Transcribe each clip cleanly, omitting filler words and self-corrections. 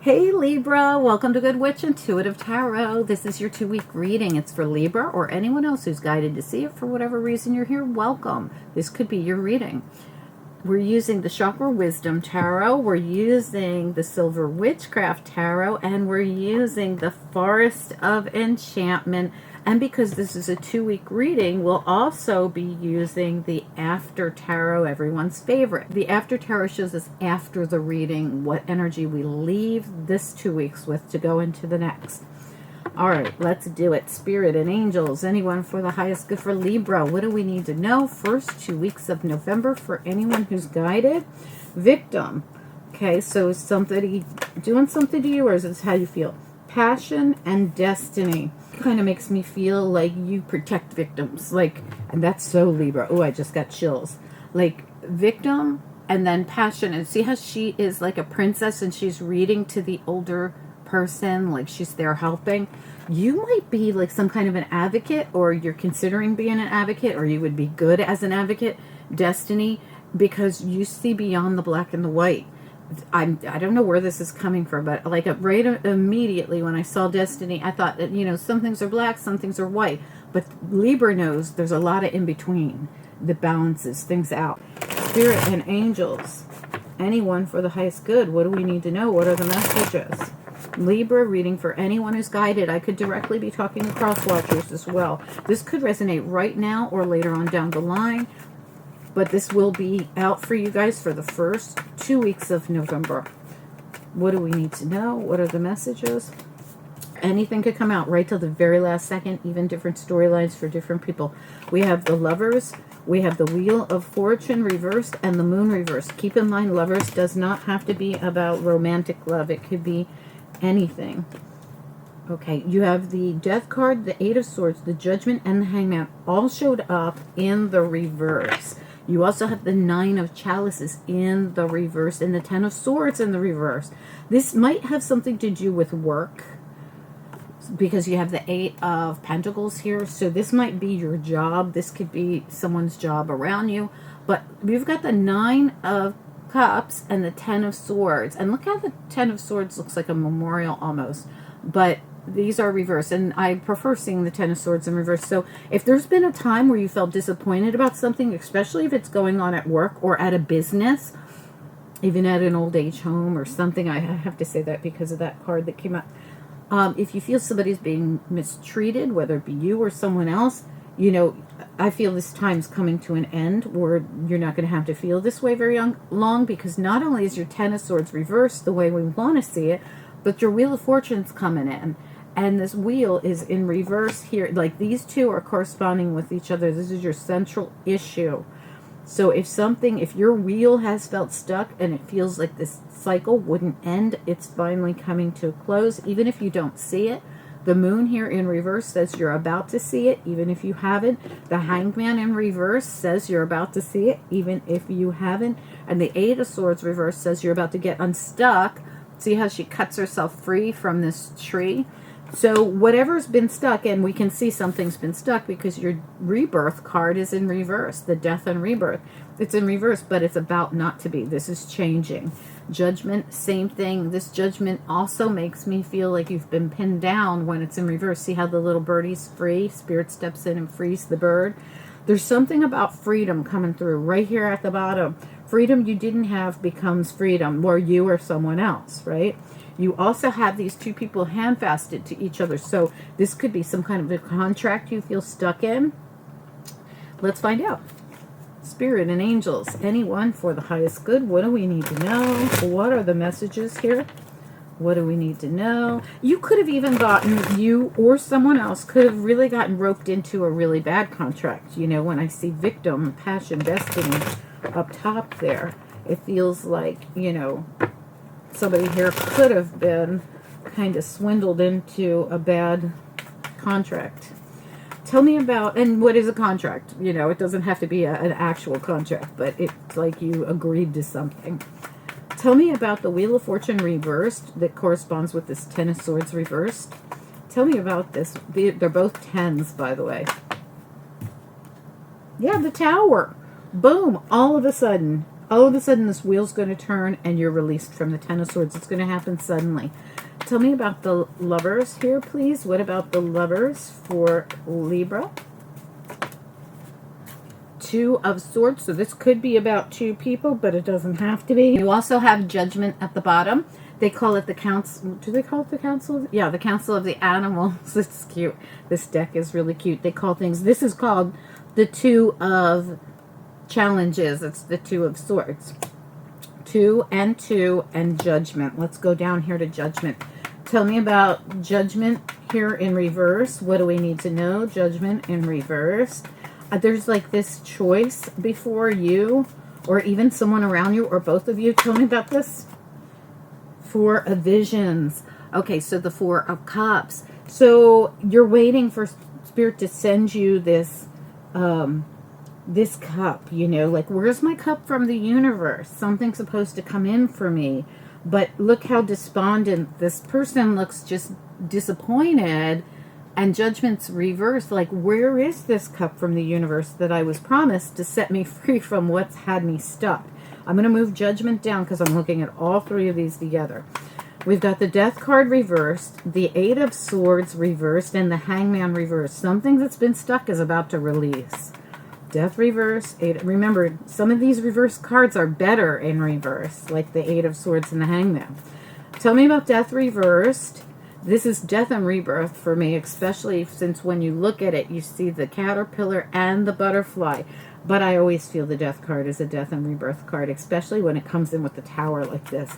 Hey Libra, welcome to Good Witch Intuitive Tarot. This is your 2-week reading. It's for Libra or anyone else who's guided to see it for whatever reason you're here. Welcome. This could be your reading. We're using the Chakra Wisdom Tarot, we're using the Silver Witchcraft Tarot, and we're using the Forest of Enchantment. And because this is a 2-week reading, we'll also be using the After Tarot, everyone's favorite. The After Tarot shows us after the reading what energy we leave this 2 weeks with to go into the next. All right, let's do it. Spirit and angels, anyone for the highest good for Libra. What do we need to know? First 2 weeks of November for anyone who's guided. Victim. Okay, so is somebody doing something to you, or is this how you feel? Passion and destiny. Kind of makes me feel like you protect victims. Like, and that's so Libra. Oh, I just got chills. Like, victim and then passion. And see how she is like a princess and she's reading to the older person, like she's there helping. You might be like some kind of an advocate, or you're considering being an advocate, or you would be good as an advocate. Destiny, because you see beyond the black and the white. I don't know where this is coming from, but like right immediately when I saw destiny, I thought that, you know, some things are black, some things are white, but Libra knows there's a lot of in between that balances things out. Spirit and angels, anyone for the highest good. What do we need to know? What are the messages? Libra reading for anyone who's guided. I could directly be talking to cross watchers as well. This could resonate right now or later on down the line, but this will be out for you guys for the first 2 weeks of November. What do we need to know? What are the messages? Anything could come out right till the very last second, even different storylines for different people. We have the Lovers, we have the Wheel of Fortune reversed, and the Moon reversed. Keep in mind, Lovers does not have to be about romantic love. It could be anything. Okay, you have the Death card, the Eight of Swords, the Judgment, and the Hangman all showed up in the reverse. You also have the Nine of Chalices in the reverse and the Ten of Swords in the reverse. This might have something to do with work because you have the Eight of Pentacles here. So this might be your job. This could be someone's job around you. But we've got the Nine of Cups and the Ten of Swords. And look how the Ten of Swords looks like a memorial almost. But these are reversed, and I prefer seeing the Ten of Swords in reverse. So if there's been a time where you felt disappointed about something, especially if it's going on at work or at a business, even at an old age home or something, I have to say that because of that card that came out. If you feel somebody's being mistreated, whether it be you or someone else, you know, I feel this time's coming to an end where you're not going to have to feel this way very long, because not only is your Ten of Swords reversed the way we want to see it, but your Wheel of Fortune's coming in. And this wheel is in reverse here. Like these two are corresponding with each other. This is your central issue. So if your wheel has felt stuck and it feels like this cycle wouldn't end, it's finally coming to a close, even if you don't see it. The Moon here in reverse says you're about to see it, even if you haven't. The Hangman in reverse says you're about to see it, even if you haven't. And the Eight of Swords reverse says you're about to get unstuck. See how she cuts herself free from this tree? So whatever's been stuck, and we can see something's been stuck because your Rebirth card is in reverse, the Death and Rebirth. It's in reverse, but it's about not to be. This is changing. Judgment, same thing. This Judgment also makes me feel like you've been pinned down when it's in reverse. See how the little birdie's free? Spirit steps in and frees the bird. There's something about freedom coming through right here at the bottom. Freedom you didn't have becomes freedom, or you or someone else, right? You also have these two people handfasted to each other. So this could be some kind of a contract you feel stuck in. Let's find out. Spirit and angels, anyone for the highest good. What do we need to know? What are the messages here? What do we need to know? You could have even gotten, you or someone else could have really gotten roped into a really bad contract. You know, when I see victim, passion, destiny up top there, it feels like, you know, somebody here could have been kind of swindled into a bad contract. Tell me about, and what is a contract? You know, it doesn't have to be an actual contract, but it's like you agreed to something. Tell me about the Wheel of Fortune reversed that corresponds with this Ten of Swords reversed. Tell me about this. They're both tens, by the way. Yeah, the Tower. Boom. All of a sudden, all of a sudden this wheel's going to turn and you're released from the Ten of Swords. It's going to happen suddenly. Tell me about the Lovers here, please. What about the Lovers for Libra? Two of Swords. So this could be about two people, but it doesn't have to be. You also have Judgment at the bottom. They call it the council. Do they call it the council? Yeah, the council of the animals. It's cute. This deck is really cute. They call things, this is called the Two of Challenges. It's the Two of Swords. Two and Judgment. Let's go down here to Judgment. Tell me about Judgment here in reverse. What do we need to know? Judgment in reverse. There's like this choice before you, or even someone around you, or both of you. Tell me about this. Four of Visions. Okay, so the Four of Cups. So you're waiting for Spirit to send you this this cup, you know, like, where's my cup from the universe? Something's supposed to come in for me. But look how despondent this person looks, just disappointed. And Judgment's reversed. Like, where is this cup from the universe that I was promised to set me free from what's had me stuck? I'm going to move Judgment down because I'm looking at all three of these together. We've got the Death card reversed, the Eight of Swords reversed, and the Hangman reversed. Something that's been stuck is about to release. Death reverse, eight. Remember, some of these reverse cards are better in reverse, like the Eight of Swords and the Hangman. Tell me about Death reversed. This is death and rebirth for me, especially since when you look at it, you see the caterpillar and the butterfly. But I always feel the Death card is a death and rebirth card, especially when it comes in with the Tower like this.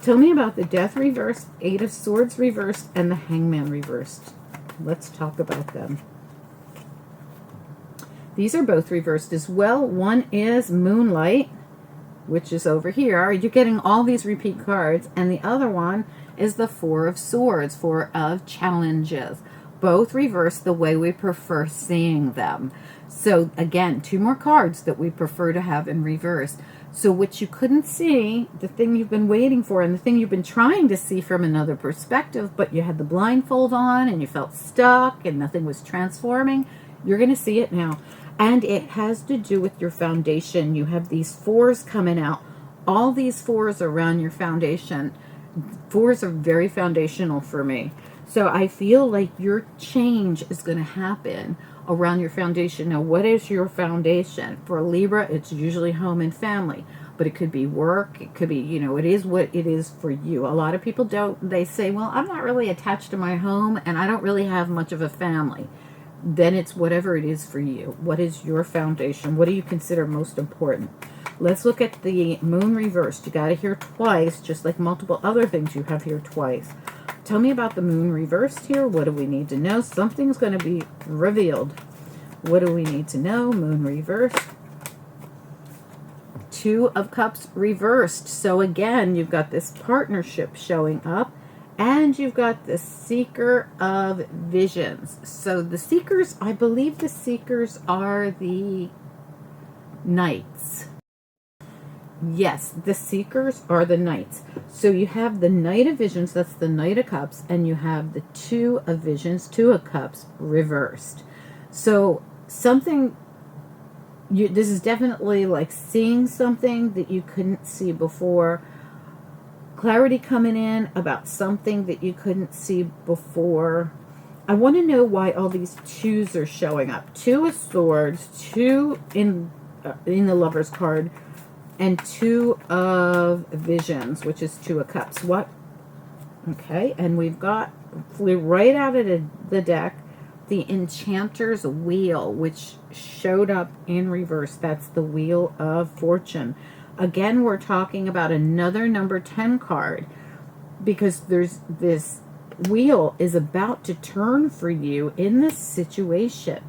Tell me about the Death reversed, Eight of Swords reversed, and the Hangman reversed. Let's talk about them. These are both reversed as well. One is Moonlight, which is over here. You're getting all these repeat cards. And the other one is the Four of Swords, Four of Challenges. Both reversed the way we prefer seeing them. So again, two more cards that we prefer to have in reverse. So what you couldn't see, the thing you've been waiting for, and the thing you've been trying to see from another perspective, but you had the blindfold on and you felt stuck and nothing was transforming, you're going to see it now. And it has to do with your foundation. You have these fours coming out. All these fours around your foundation. Fours are very foundational for me. So I feel like your change is going to happen around your foundation. Now, what is your foundation? For Libra, it's usually home and family. But it could be work. It could be, you know, it is what it is for you. A lot of people don't. They say, well, I'm not really attached to my home and I don't really have much of a family. Then it's whatever it is for you. What is your foundation? What do you consider most important? Let's look at the Moon reversed. You got to hear twice, just like multiple other things you have here twice. Tell me about the Moon reversed here. What do we need to know? Something's going to be revealed. What do we need to know? Moon reversed. Two of Cups reversed. So again, you've got this partnership showing up. And you've got the Seeker of Visions. So the Seekers, I believe the Seekers are the Knights. Yes, the Seekers are the Knights. So you have the Knight of Visions, that's the Knight of Cups, and you have the Two of Visions, Two of Cups reversed. So something, this is definitely like seeing something that you couldn't see before. Clarity coming in about something that you couldn't see before. I want to know why all these twos are showing up. Two of Swords, two in the Lover's card, and Two of Visions, which is Two of Cups. What? Okay, and we've got, flew right out of the deck, the Enchanter's Wheel, which showed up in reverse. That's the Wheel of Fortune. Again, we're talking about another number 10 card because there's this wheel is about to turn for you in this situation.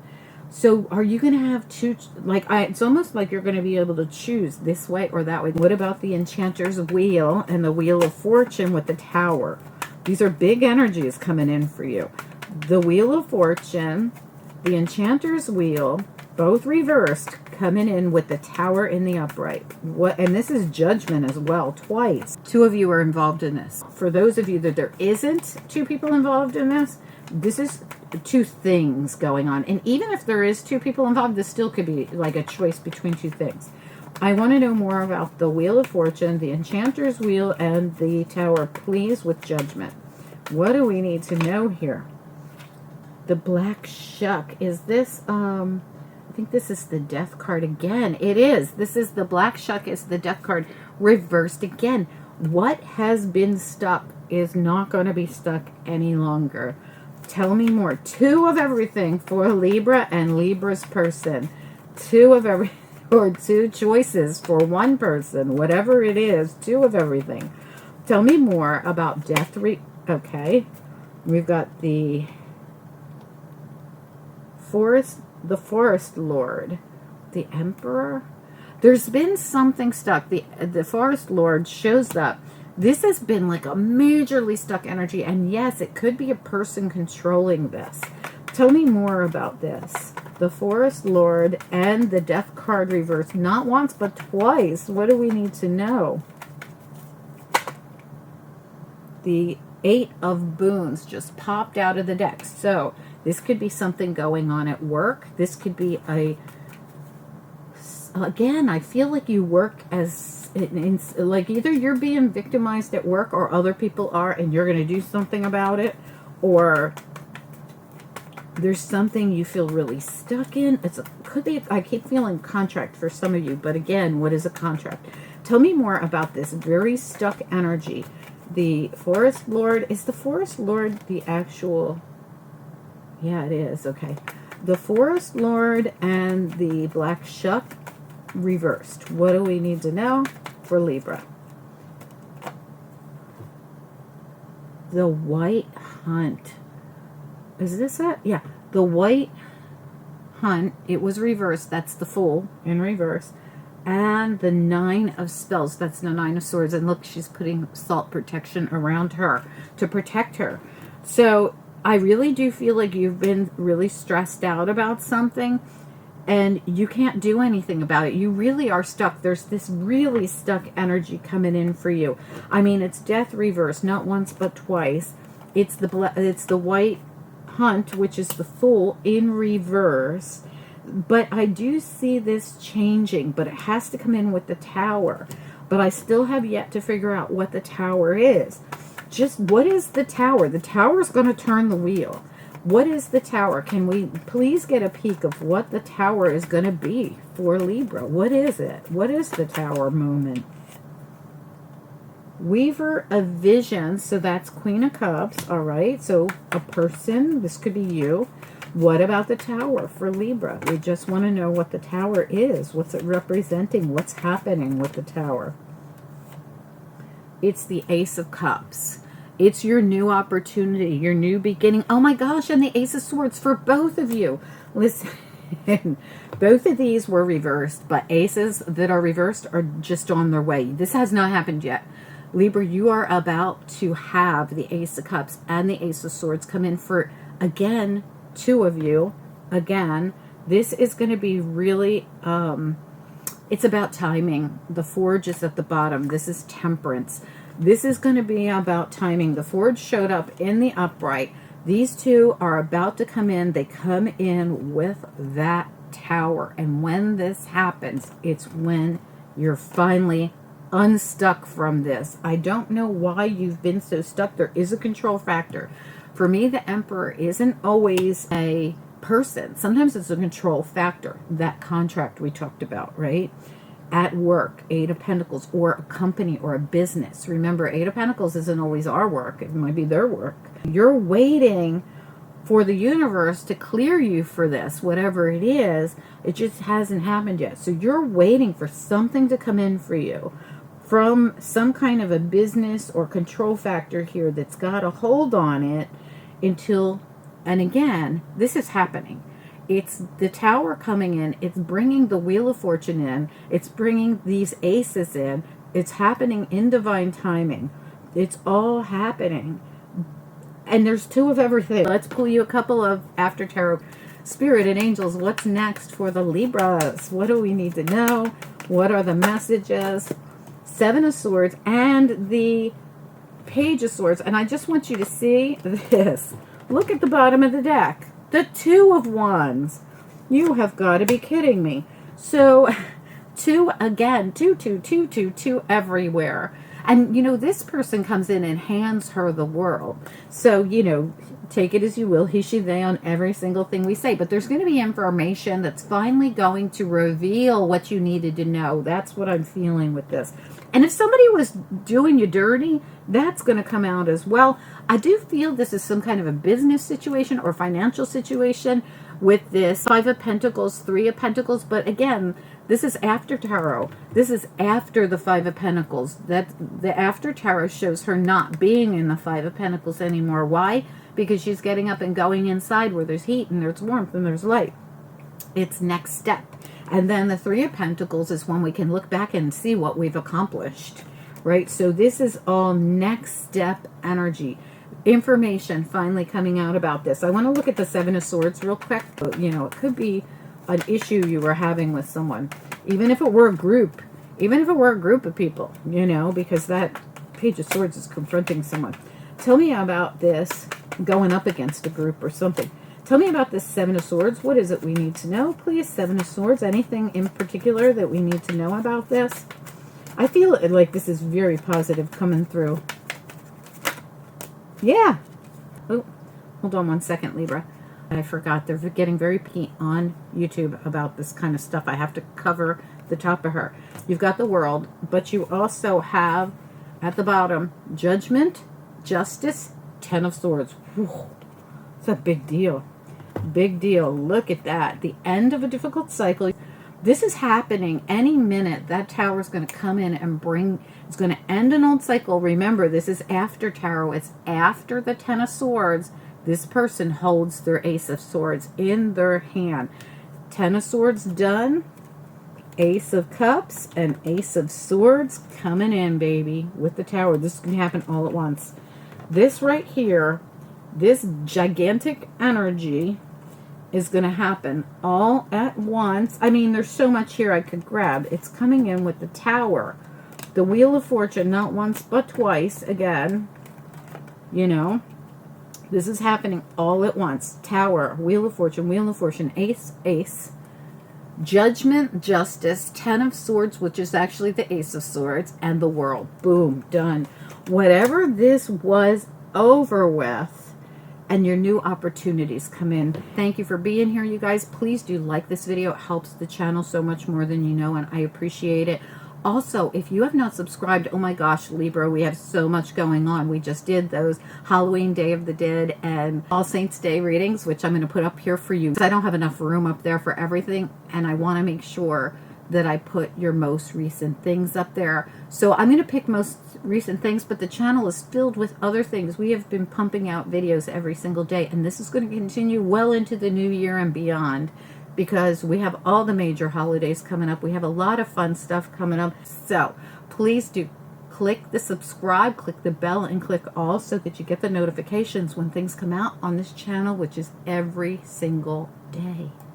So are you going to have two, it's almost like you're going to be able to choose this way or that way. What about the Enchanter's Wheel and the Wheel of Fortune with the Tower? These are big energies coming in for you. The Wheel of Fortune, the Enchanter's Wheel, both reversed, coming in with the Tower in the upright. And this is Judgment as well, twice. Two of you are involved in this. For those of you that there isn't two people involved in this, this is two things going on. And even if there is two people involved, this still could be like a choice between two things. I want to know more about the Wheel of Fortune, the Enchanter's Wheel, and the Tower, please, with Judgment. What do we need to know here? The Black Shuck. Is this, I think this is the Death card again. It is. This is the Black Shuck. Is the Death card reversed again. What has been stuck is not going to be stuck any longer. Tell me more. 2 of everything for Libra and Libra's person. 2 of everything, or 2 choices for one person. Whatever it is, 2 of everything. Tell me more about Death. Okay. We've got the Forest Lord. The Emperor. There's been something stuck. The Forest Lord shows up. This has been like a majorly stuck energy. And yes, it could be a person controlling this. Tell me more about this. The Forest Lord and the Death card reversed. Not once, but twice. What do we need to know? The 8 of Boons just popped out of the deck. So this could be something going on at work. This could be again, I feel like you work as, like either you're being victimized at work or other people are and you're going to do something about it, or there's something you feel really stuck in. Could be, I keep feeling contract for some of you, but again, what is a contract? Tell me more about this very stuck energy. The Forest Lord, is the Forest Lord the actual, yeah, it is, okay. The Forest Lord and the Black Shuck reversed. What do we need to know for Libra? The White Hunt. Is this it? Yeah. The White Hunt. It was reversed. That's the Fool in reverse. And the 9 of Spells. That's the 9 of Swords. And look, she's putting salt protection around her to protect her. So I really do feel like you've been really stressed out about something and you can't do anything about it. You really are stuck. There's this really stuck energy coming in for you. I mean, it's Death reverse, not once but twice. It's the White Hunt, which is the Fool in reverse. But I do see this changing, but it has to come in with the Tower. But I still have yet to figure out what the Tower is. Just what is the Tower? The Tower is going to turn the wheel. What is the Tower? Can we please get a peek of what the Tower is going to be for Libra? What is it? What is the Tower moment? Weaver of Visions. So that's Queen of Cups. All right. So a person. This could be you. What about the Tower for Libra? We just want to know what the Tower is. What's it representing? What's happening with the Tower? It's the Ace of Cups. It's your new opportunity, your new beginning. Oh my gosh, and the Ace of Swords for both of you. Listen, both of these were reversed, but aces that are reversed are just on their way. This has not happened yet. Libra, you are about to have the Ace of Cups and the Ace of Swords come in for, again, 2 of you. Again, this is going to be really, it's about timing. The Forge is at the bottom. This is Temperance. This is going to be about timing. The Forge showed up in the upright. These 2 are about to come in. They come in with that Tower. And when this happens, it's when you're finally unstuck from this. I don't know why you've been so stuck. There is a control factor. For me, the Emperor isn't always a person. Sometimes it's a control factor. That contract we talked about, right? At work, 8 of Pentacles, or a company or a business. Remember, 8 of Pentacles isn't always our work. It might be their work. You're waiting for the universe to clear you for this, whatever it is. It just hasn't happened yet. So you're waiting for something to come in for you from some kind of a business or control factor here that's got a hold on it until, and again, this is happening. It's the Tower coming in. It's bringing the Wheel of Fortune in. It's bringing these aces in. It's happening in divine timing. It's all happening. And there's 2 of everything. Let's pull you a couple of After Tarot Spirit and Angels. What's next for the Libras? What do we need to know? What are the messages? 7 of Swords and the Page of Swords. And I just want you to see this. Look at the bottom of the deck. The 2 of Wands. You have got to be kidding me. So Two again, two everywhere. And, you know, this person comes in and hands her the world. So, you know, take it as you will, he, she, they on every single thing we say. But there's going to be information that's finally going to reveal what you needed to know. That's what I'm feeling with this. And if somebody was doing you dirty, that's going to come out as well. I do feel this is some kind of a business situation or financial situation with this Five of Pentacles, Three of Pentacles. But again, this is after tarot. This is after the Five of Pentacles. That the after tarot shows her not being in the Five of Pentacles anymore. Why? Because she's getting up and going inside where there's heat and there's warmth and there's light. It's next step. And then the Three of Pentacles is when we can look back and see what we've accomplished, right? So this is all next step energy. Information finally coming out about this. I want to look at the Seven of Swords real quick. You know, it could be an issue you were having with someone, even if it were a group, of people, you know, because that Page of Swords is confronting someone. Tell me about this going up against a group or something. Tell me about this Seven of Swords. What is it we need to know, please? Seven of Swords. Anything in particular that we need to know about this? I feel like this is very positive coming through. Yeah. Oh, hold on one second, Libra. I forgot. They're getting very picky on YouTube about this kind of stuff. I have to cover the top of her. You've got the World, but you also have at the bottom Judgment, Justice, Ten of Swords. Whew. It's a big deal. Big deal. Look at that. The end of a difficult cycle. This is happening any minute. That tower is going to come in and it's going to end an old cycle. Remember, this is after tarot. It's after the Ten of Swords. This person holds their Ace of Swords in their hand. Ten of Swords done. Ace of Cups and Ace of Swords coming in, baby, with the tower. This is going to happen all at once. This right here, this gigantic energy is going to happen all at once. I mean, there's so much here I could grab. It's coming in with the Tower. The Wheel of Fortune, not once but twice again. You know, this is happening all at once. Tower, Wheel of Fortune, Ace, Ace. Judgment, Justice, Ten of Swords, which is actually the Ace of Swords, and the World. Boom, done. Whatever this was over with, and your new opportunities come in. Thank you for being here, you guys. Please do like this video. It helps the channel so much more than you know, and I appreciate it. Also, if you have not subscribed, oh my gosh, Libra, we have so much going on. We just did those Halloween, Day of the Dead, and All Saints Day readings, which I'm going to put up here for you. I don't have enough room up there for everything, and I want to make sure that I put your most recent things up there. So I'm going to pick most recent things, but the channel is filled with other things. We have been pumping out videos every single day, and this is going to continue well into the new year and beyond, because we have all the major holidays coming up. We have a lot of fun stuff coming up. So please do click the subscribe, click the bell, and click all so that you get the notifications when things come out on this channel, which is every single day.